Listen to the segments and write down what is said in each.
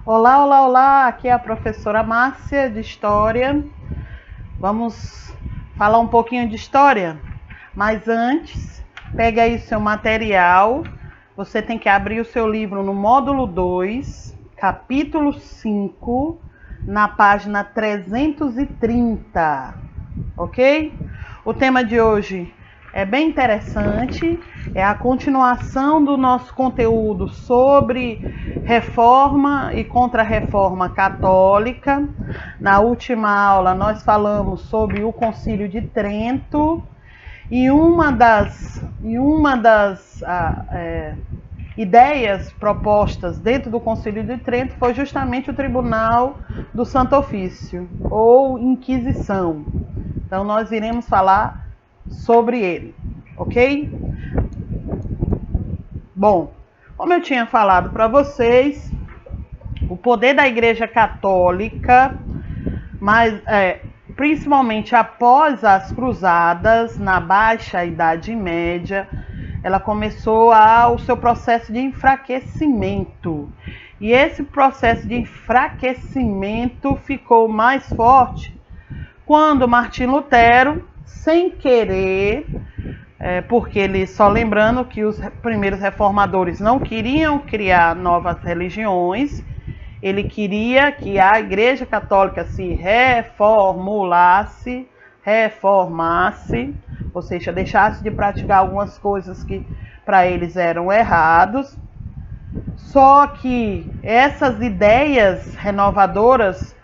Olá, olá, olá! Aqui é a professora Márcia de História. Vamos falar um pouquinho de história, mas antes, pega aí seu material. Você tem que abrir o seu livro no módulo 2, capítulo 5, na página 330, ok? O tema de hoje é bem interessante, é a continuação do nosso conteúdo sobre reforma e contra-reforma católica. Na última aula nós falamos sobre o Concílio de Trento e uma das ideias propostas dentro do Concílio de Trento foi justamente o Tribunal do Santo Ofício, ou Inquisição. Então nós iremos falar sobre ele, ok? Bom, como eu tinha falado para vocês, o poder da Igreja Católica, principalmente após as Cruzadas, na Baixa Idade Média, ela começou o seu processo de enfraquecimento. E esse processo de enfraquecimento ficou mais forte quando Martinho Lutero, sem querer, porque ele, só lembrando que os primeiros reformadores não queriam criar novas religiões, ele queria que a Igreja Católica se reformasse, ou seja, deixasse de praticar algumas coisas que para eles eram errados. Só que essas ideias renovadoras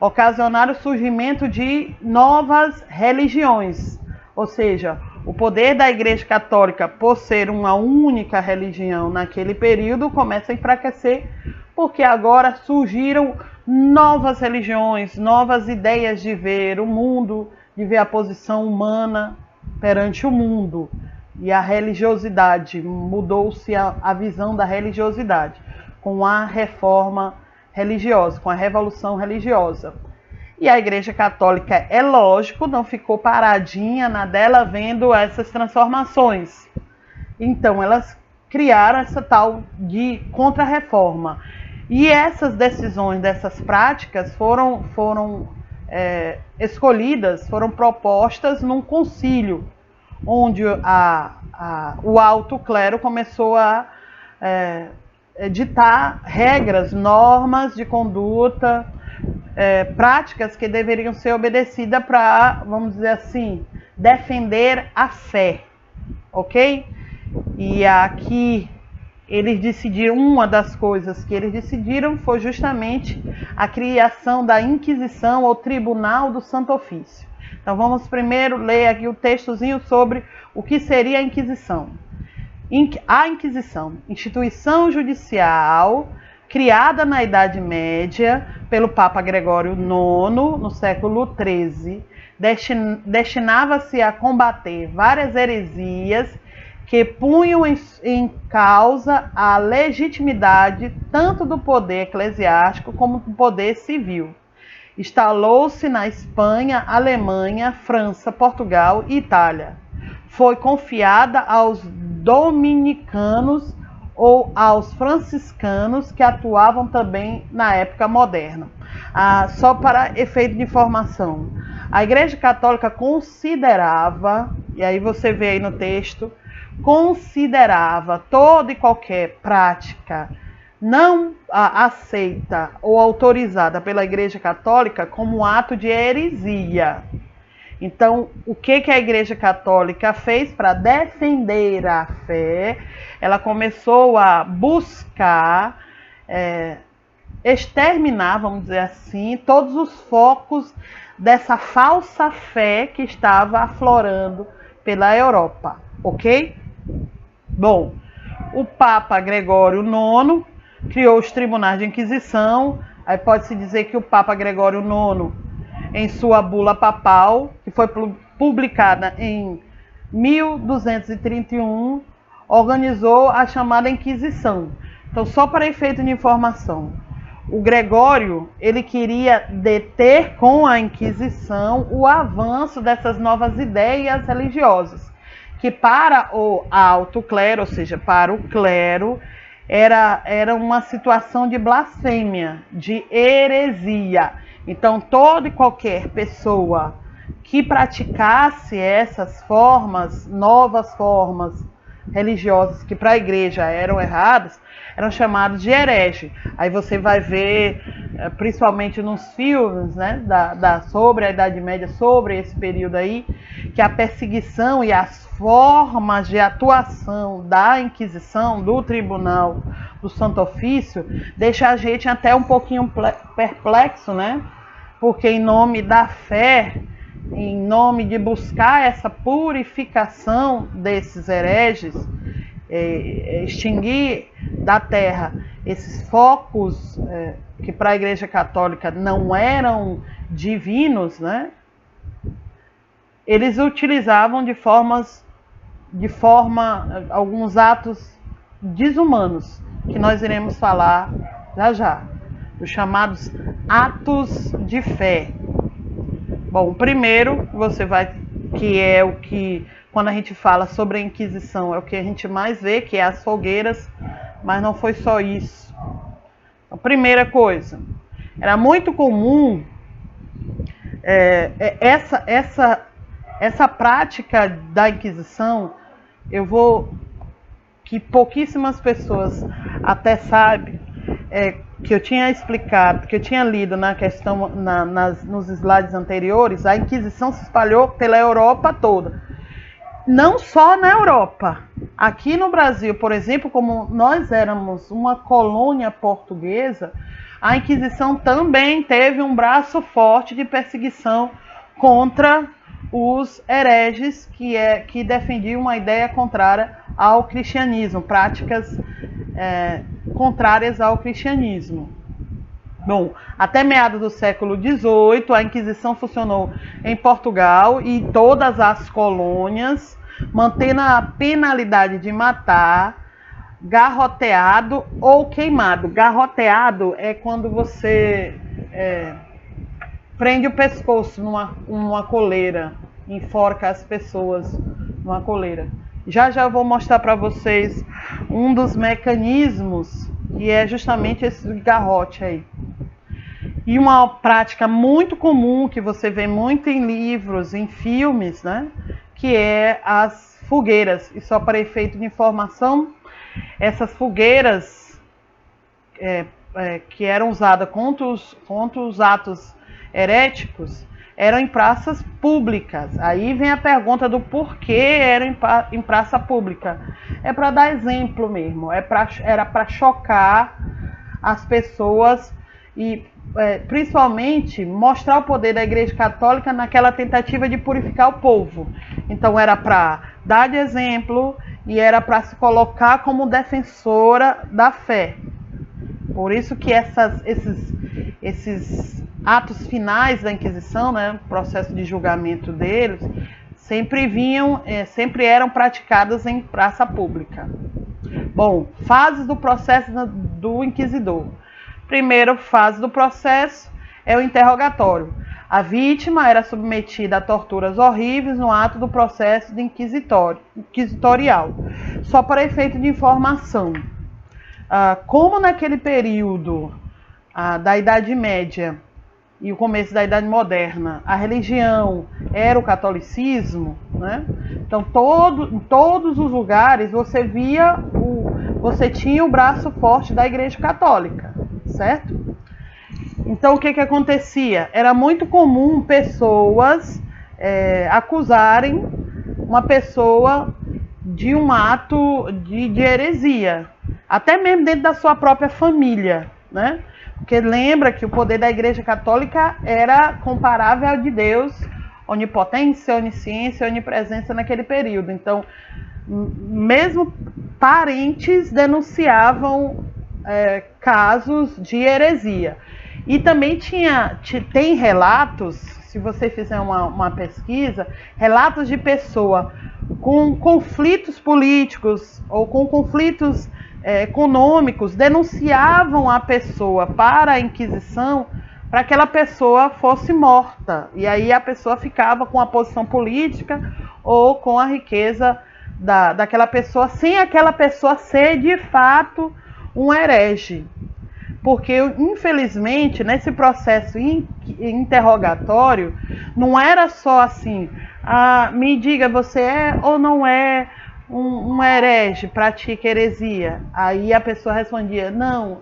ocasionaram o surgimento de novas religiões, ou seja, o poder da Igreja Católica, por ser uma única religião naquele período, começa a enfraquecer, porque agora surgiram novas religiões, novas ideias de ver o mundo, de ver a posição humana perante o mundo. E a religiosidade, mudou-se a visão da religiosidade com a reforma religiosa, com a revolução religiosa. E a Igreja Católica, é lógico, não ficou paradinha na dela vendo essas transformações. Então, elas criaram essa tal de contra-reforma. E essas decisões, dessas práticas foram escolhidas, foram propostas num concílio, onde o alto clero começou a ditar regras, normas de conduta, práticas que deveriam ser obedecidas para, vamos dizer assim, defender a fé, ok? E aqui eles decidiram, uma das coisas que eles decidiram foi justamente a criação da Inquisição, ou Tribunal do Santo Ofício. Então vamos primeiro ler aqui o textozinho sobre o que seria a Inquisição. A Inquisição, instituição judicial criada na Idade Média pelo Papa Gregório IX, no século XIII, destinava-se a combater várias heresias que punham em causa a legitimidade tanto do poder eclesiástico como do poder civil. Instalou-se na Espanha, Alemanha, França, Portugal e Itália. Foi confiada aos dominicanos ou aos franciscanos, que atuavam também na época moderna. Só para efeito de informação, a Igreja Católica considerava, e aí você vê aí no texto, considerava toda e qualquer prática não aceita ou autorizada pela Igreja Católica como um ato de heresia. Então, o que a Igreja Católica fez para defender a fé? Ela começou a buscar exterminar, vamos dizer assim, todos os focos dessa falsa fé que estava aflorando pela Europa, ok? Bom, o Papa Gregório IX criou os tribunais de Inquisição. Aí pode-se dizer que o Papa Gregório IX, em sua bula papal, que foi publicada em 1231, organizou a chamada Inquisição. Então, só para efeito de informação, o Gregório, ele queria deter com a Inquisição o avanço dessas novas ideias religiosas, que para o alto clero, ou seja, para o clero, era uma situação de blasfêmia, de heresia. Então, toda e qualquer pessoa que praticasse essas formas, novas formas religiosas que para a igreja eram erradas, eram chamados de herege. Aí você vai ver, principalmente nos filmes, né, sobre a Idade Média, sobre esse período aí, que a perseguição e as formas de atuação da Inquisição, do Tribunal do Santo Ofício, deixa a gente até um pouquinho perplexo, né? Porque em nome da fé, em nome de buscar essa purificação desses hereges, extinguir da terra esses focos que para a Igreja Católica não eram divinos, né? Eles utilizavam de alguns atos desumanos, que nós iremos falar já já, os chamados atos de fé. Bom, o primeiro, que é o que, quando a gente fala sobre a Inquisição, é o que a gente mais vê, que é as fogueiras, mas não foi só isso. A primeira coisa, era muito comum essa prática da Inquisição, que pouquíssimas pessoas até sabem, que eu tinha explicado, que eu tinha lido na questão, nos slides anteriores, a Inquisição se espalhou pela Europa toda. Não só na Europa. Aqui no Brasil, por exemplo, como nós éramos uma colônia portuguesa, a Inquisição também teve um braço forte de perseguição contra os hereges que defendiam uma ideia contrária ao cristianismo, práticas contrárias ao cristianismo. Bom, até meados do século XVIII, a Inquisição funcionou em Portugal e em todas as colônias, mantendo a penalidade de matar, garroteado ou queimado. Garroteado é quando você prende o pescoço numa coleira, enforca as pessoas numa coleira. Já eu vou mostrar para vocês um dos mecanismos, que é justamente esse garrote aí. E uma prática muito comum, que você vê muito em livros, em filmes, né? Que é as fogueiras. E só para efeito de informação, essas fogueiras que eram usadas contra os atos heréticos eram em praças públicas. Aí vem a pergunta do porquê era em praça pública. É para dar exemplo mesmo, era para chocar as pessoas e principalmente mostrar o poder da Igreja Católica naquela tentativa de purificar o povo. Então era para dar de exemplo e era para se colocar como defensora da fé. Por isso que esses atos finais da Inquisição, né, o processo de julgamento deles, sempre eram praticadas em praça pública. Bom, fases do processo do inquisidor. Primeira fase do processo é o interrogatório. A vítima era submetida a torturas horríveis no ato do processo de inquisitorial. Só para efeito de informação, como naquele período da Idade Média e o começo da Idade Moderna, a religião era o catolicismo, né? Então em todos os lugares você tinha o braço forte da Igreja Católica, certo? Então o que acontecia? Era muito comum pessoas acusarem uma pessoa de um ato de heresia, até mesmo dentro da sua própria família, né? Porque lembra que o poder da Igreja Católica era comparável ao de Deus, onipotência, onisciência, onipresença naquele período. Então, mesmo parentes denunciavam casos de heresia. E também tem relatos, se você fizer uma pesquisa, relatos de pessoa com conflitos políticos ou com conflitos econômicos, denunciavam a pessoa para a Inquisição para que aquela pessoa fosse morta. E aí a pessoa ficava com a posição política ou com a riqueza daquela pessoa, sem aquela pessoa ser de fato um herege. Porque, infelizmente, nesse processo interrogatório, não era só assim, me diga, você é ou não é um herege, pratica heresia? Aí a pessoa respondia, não,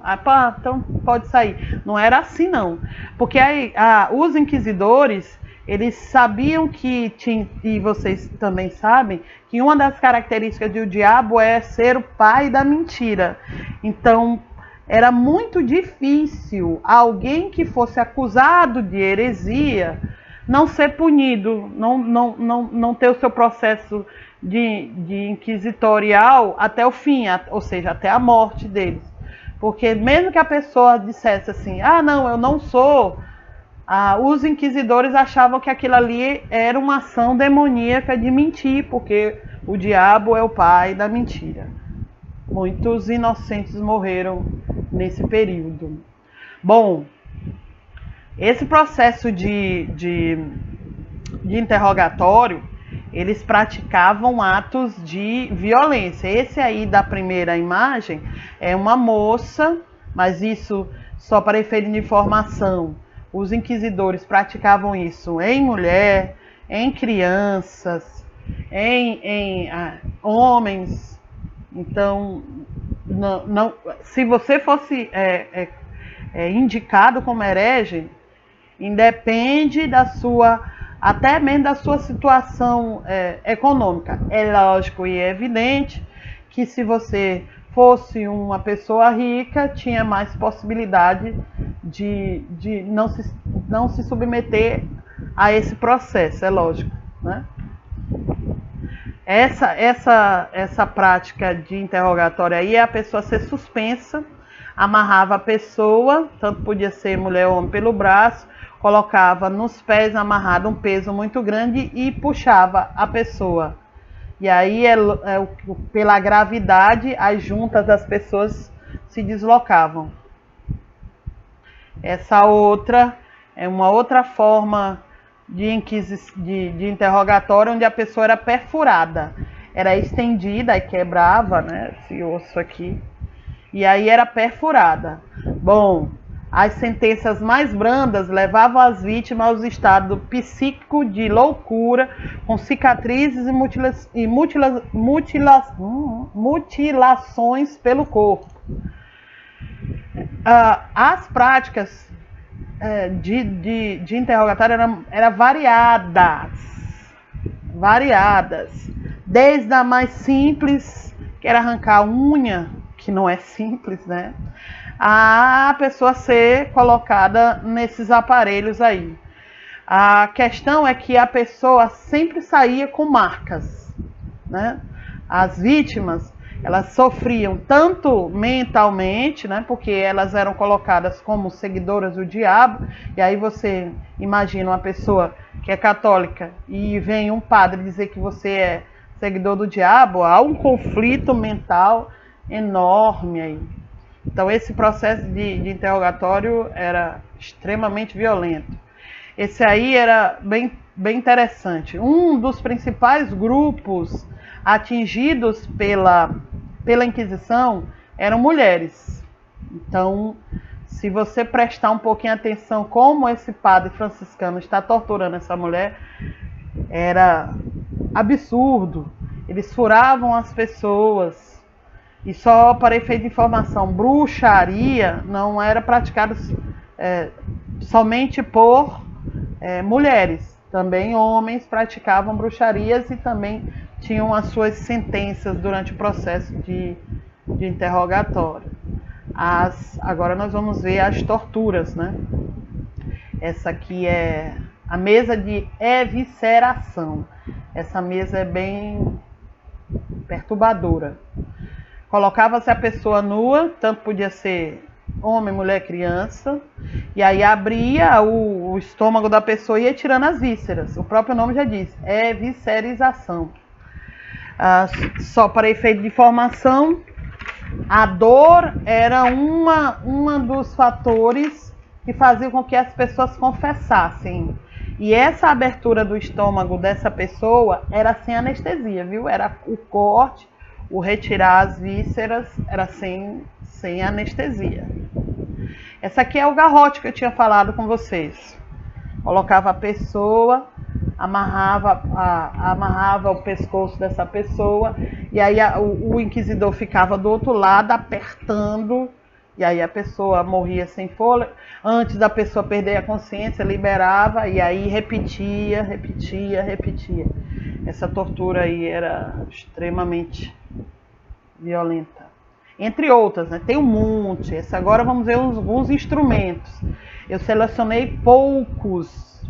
então pode sair. Não era assim, não. Porque aí, os inquisidores, eles sabiam que, e vocês também sabem, que uma das características do diabo é ser o pai da mentira. Então, era muito difícil alguém que fosse acusado de heresia não ser punido, não ter o seu processo de inquisitorial até o fim, ou seja, até a morte deles. Porque mesmo que a pessoa dissesse assim, não, eu não sou, os inquisidores achavam que aquilo ali era uma ação demoníaca de mentir, porque o diabo é o pai da mentira. Muitos inocentes morreram nesse período. Bom, esse processo de interrogatório, eles praticavam atos de violência. Esse aí da primeira imagem é uma moça, mas isso só para efeito de informação. Os inquisidores praticavam isso em mulher, em crianças, em homens. Então, se você fosse indicado como herege, independe da sua, até mesmo da sua situação econômica. É lógico e é evidente que se você fosse uma pessoa rica, tinha mais possibilidade de não se submeter a esse processo, é lógico, né? Essa prática de interrogatório aí é a pessoa ser suspensa, amarrava a pessoa, tanto podia ser mulher ou homem, pelo braço, colocava nos pés amarrado um peso muito grande e puxava a pessoa. E aí, pela gravidade, as juntas das pessoas se deslocavam. Essa outra é uma outra forma de interrogatório, onde a pessoa era perfurada, era estendida e quebrava, né, esse osso aqui, e aí era perfurada. Bom, as sentenças mais brandas levavam as vítimas ao estado psíquico de loucura, com cicatrizes e mutilações pelo corpo. As práticas de interrogatório eram variadas, desde a mais simples, que era arrancar a unha, que não é simples, né? A pessoa ser colocada nesses aparelhos aí. A questão é que a pessoa sempre saía com marcas, né? As vítimas, elas sofriam tanto mentalmente, né? Porque elas eram colocadas como seguidoras do diabo. E aí você imagina uma pessoa que é católica e vem um padre dizer que você é seguidor do diabo, há um conflito mental enorme aí. Então esse processo de interrogatório era extremamente violento. Esse aí era bem interessante. Um dos principais grupos atingidos pela Inquisição eram mulheres. Então, se você prestar um pouquinho atenção como esse padre franciscano está torturando essa mulher, era absurdo. Eles furavam as pessoas. E só para efeito de informação, bruxaria não era praticada somente por mulheres. Também homens praticavam bruxarias e também tinham as suas sentenças durante o processo de interrogatório. Agora nós vamos ver as torturas, né? Essa aqui é a mesa de evisceração. Essa mesa é bem perturbadora. Colocava-se a pessoa nua, tanto podia ser homem, mulher, criança, e aí abria o estômago da pessoa e ia tirando as vísceras. O próprio nome já diz, é viscerização. Só para efeito de informação, a dor era uma dos fatores que faziam com que as pessoas confessassem. E essa abertura do estômago dessa pessoa era sem anestesia, viu? Era o corte, o retirar as vísceras, era sem sem anestesia. Essa aqui é o garrote que eu tinha falado com vocês. Colocava a pessoa, amarrava o pescoço dessa pessoa, e aí o inquisidor ficava do outro lado apertando, e aí a pessoa morria sem fôlego. Antes da pessoa perder a consciência, liberava, e aí repetia. Essa tortura aí era extremamente violenta. Entre outras, né? Tem um monte. Agora vamos ver alguns instrumentos. Eu selecionei poucos.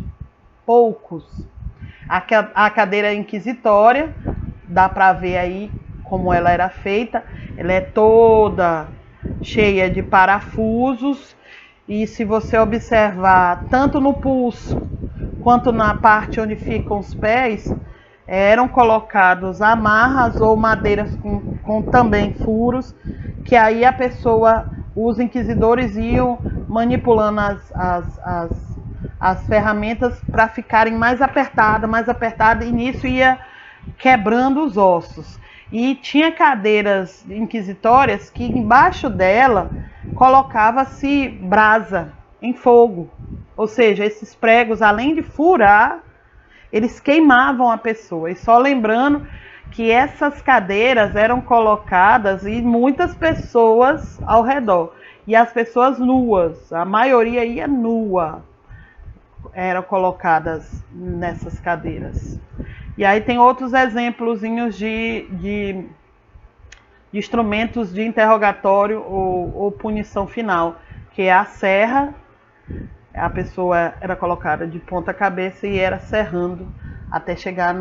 A cadeira inquisitória, dá para ver aí como ela era feita. Ela é toda cheia de parafusos, e se você observar tanto no pulso quanto na parte onde ficam os pés, eram colocados amarras ou madeiras com também furos, que aí a pessoa, os inquisidores iam manipulando as ferramentas para ficarem mais apertada, e nisso ia quebrando os ossos. E tinha cadeiras inquisitórias que embaixo dela colocava-se brasa em fogo. Ou seja, esses pregos, além de furar, eles queimavam a pessoa. E só lembrando que essas cadeiras eram colocadas e muitas pessoas ao redor. E as pessoas nuas, a maioria ia nua, eram colocadas nessas cadeiras. E aí tem outros exemplozinhos de instrumentos de interrogatório ou punição final, que é a serra. A pessoa era colocada de ponta cabeça e era serrando até chegar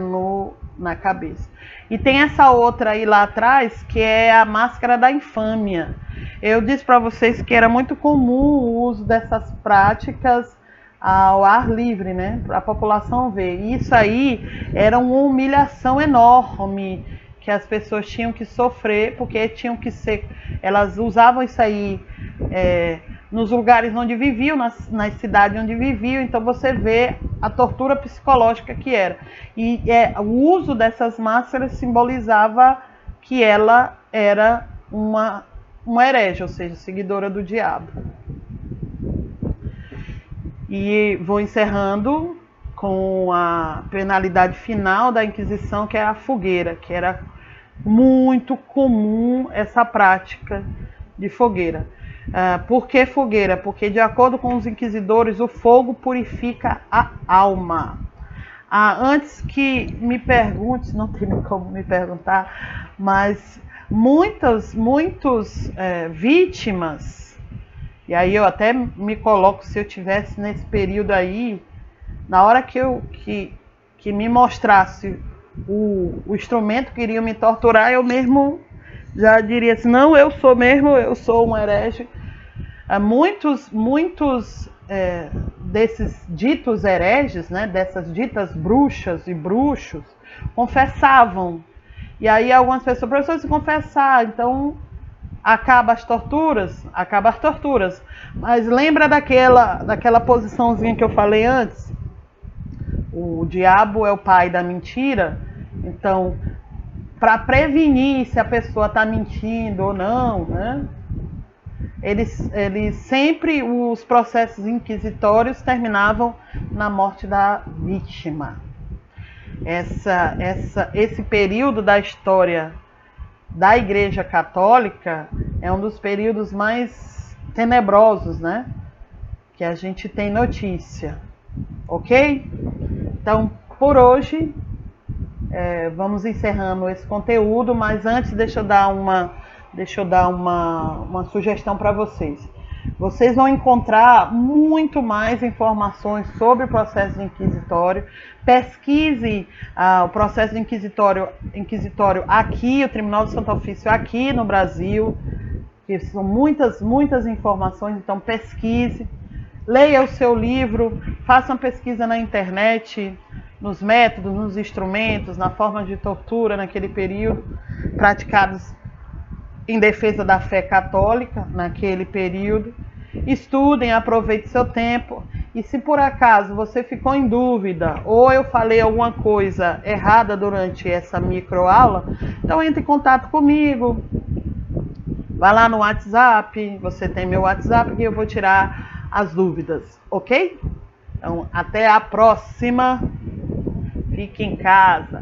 na cabeça. E tem essa outra aí lá atrás, que é a máscara da infâmia. Eu disse para vocês que era muito comum o uso dessas práticas ao ar livre, né, para a população ver. E isso aí era uma humilhação enorme que as pessoas tinham que sofrer, porque tinham que ser, elas usavam isso aí nos lugares onde viviam, nas cidades onde viviam. Então você vê a tortura psicológica que era. E o uso dessas máscaras simbolizava que ela era uma herege, ou seja, seguidora do diabo. E vou encerrando com a penalidade final da Inquisição, que é a fogueira, que era muito comum essa prática de fogueira. Por que fogueira? Porque, de acordo com os inquisidores, o fogo purifica a alma. Antes que me pergunte, não tem como me perguntar, mas muitas vítimas. E aí eu até me coloco, se eu tivesse nesse período aí, na hora que me mostrasse o instrumento que iriam me torturar, eu mesmo já diria assim, não, eu sou um herege. Muitos desses ditos hereges, né, dessas ditas bruxas e bruxos, confessavam. E aí algumas pessoas, professor, se confessar, então acaba as torturas, mas lembra daquela posiçãozinha que eu falei antes? O diabo é o pai da mentira. Então, para prevenir se a pessoa está mentindo ou não, né? Eles sempre, os processos inquisitórios terminavam na morte da vítima. Esse período da história da Igreja Católica é um dos períodos mais tenebrosos, né, que a gente tem notícia, ok? Então, por hoje, vamos encerrando esse conteúdo, mas antes deixa eu dar uma sugestão para vocês. Vocês vão encontrar muito mais informações sobre o processo inquisitório. Pesquise o processo inquisitório aqui, o Tribunal do Santo Ofício aqui no Brasil, que são muitas informações, então pesquise. Leia o seu livro, faça uma pesquisa na internet, nos métodos, nos instrumentos, na forma de tortura naquele período, praticados em defesa da fé católica naquele período. Estudem, aproveite seu tempo. E se por acaso você ficou em dúvida ou eu falei alguma coisa errada durante essa microaula, então entre em contato comigo, Vá lá no WhatsApp, você tem meu WhatsApp que eu vou tirar as dúvidas, ok? Então, até a próxima. Fique em casa.